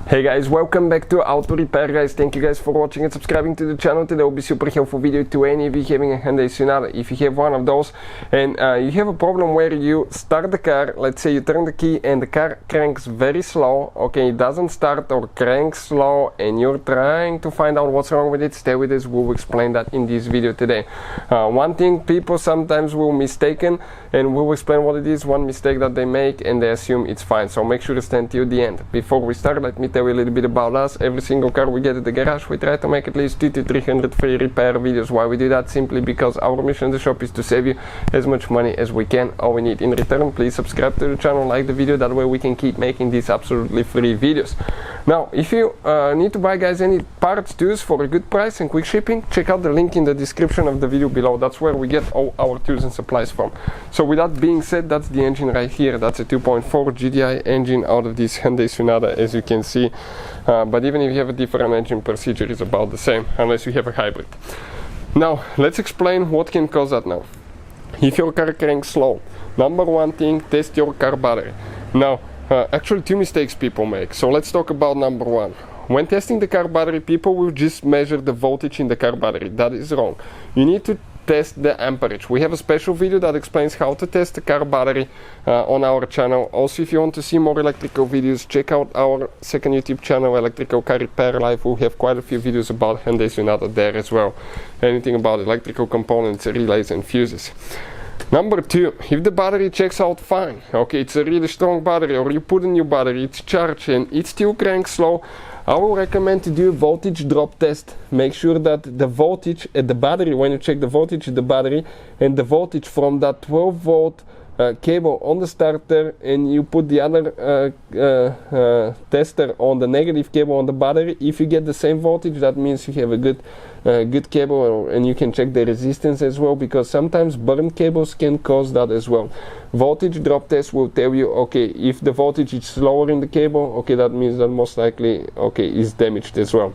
Hey guys, welcome back to Auto Repair guys. Thank you guys for watching and subscribing to the channel. Today will be super helpful video to any of you having a Hyundai Sonata. If you have one of those and you have a problem where you start the car, let's say you turn the key and the car cranks very slow, okay, it doesn't start or cranks slow and you're trying to find out what's wrong with it, stay with us, we'll explain that in this video today. One thing people sometimes will mistaken, and we'll explain what it is, one mistake that they make and they assume it's fine, so make sure to stand till the end. Before we start, let me tell you a little bit about us. Every single car we get at the garage, we try to make at least 200 to 300 free repair videos. Why we do that? Simply because our mission in the shop is to save you as much money as we can. All we need in return, please subscribe to the channel, like the video, that way we can keep making these absolutely free videos. Now, if you need to buy guys any parts tools for a good price and quick shipping, check out the link in the description of the video below. That's where we get all our tools and supplies from. So with that being said, that's the engine right here. That's a 2.4 GDI engine out of this Hyundai Sonata, as you can see. But even if you have a different engine, procedure is about the same, unless you have a hybrid. Now, let's explain what can cause that now. If your car cranks slow, number one thing, test your car battery. Now, actually two mistakes people make. So let's talk about number one. When testing the car battery, people will just measure the voltage in the car battery. That is wrong. You need to test the amperage. We have a special video that explains how to test the car battery on our channel. Also, if you want to see more electrical videos, check out our second YouTube channel, Electrical Car Repair Live. We have quite a few videos about Hyundai Sonata there as well. Anything about electrical components, relays and fuses. Number two, if the battery checks out fine, okay, it's a really strong battery, or you put a new battery, it's charged and it still cranks slow, I will recommend to do a voltage drop test. Make sure that the voltage at the battery, when you check the voltage at the battery and the voltage from that 12 volt cable on the starter, and you put the other tester on the negative cable on the battery, if you get the same voltage, that means you have a good cable, and you can check the resistance as well, because sometimes burned cables can cause that as well. Voltage drop test will tell you, okay, if the voltage is slower in the cable, okay, that means that most likely, okay, is damaged as well.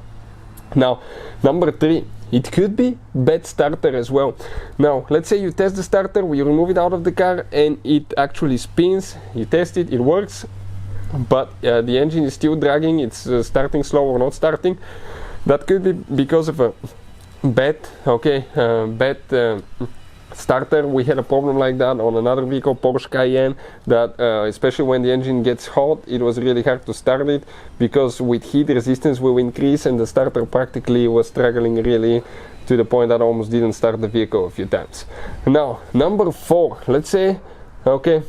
Now, number three, it could be bad starter as well. Now, let's say you test the starter, we remove it out of the car and it actually spins. You test it, it works, but the engine is still dragging, it's starting slow or not starting. That could be because of a bad starter. We had a problem like that on another vehicle, Porsche Cayenne, that especially when the engine gets hot, it was really hard to start it, because with heat resistance will increase and the starter practically was struggling really to the point that I almost didn't start the vehicle a few times. Now, number four, let's say, okay,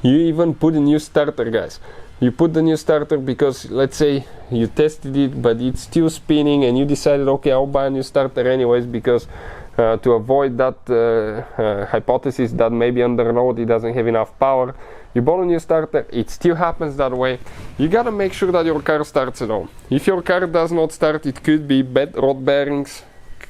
you even put a new starter guys. You put the new starter because, let's say, you tested it but it's still spinning and you decided, okay, I'll buy a new starter anyways, because to avoid that hypothesis that maybe under load it doesn't have enough power. You bought a new starter, it still happens that way. You gotta make sure that your car starts at all. If your car does not start, it could be bad rod bearings,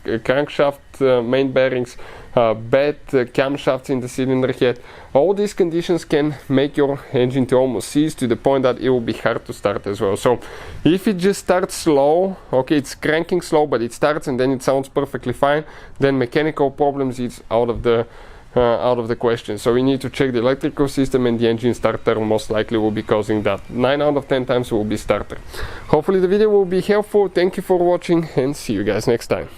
crankshaft main bearings, bad camshafts in the cylinder head. All these conditions can make your engine to almost seize, to the point that it will be hard to start as well. So if it just starts slow, okay, it's cranking slow but it starts and then it sounds perfectly fine, then mechanical problems is out of the question. So we need to check the electrical system, and the engine starter most likely will be causing that. 9 out of 10 times will be starter. Hopefully the video will be helpful. Thank you for watching and see you guys next time.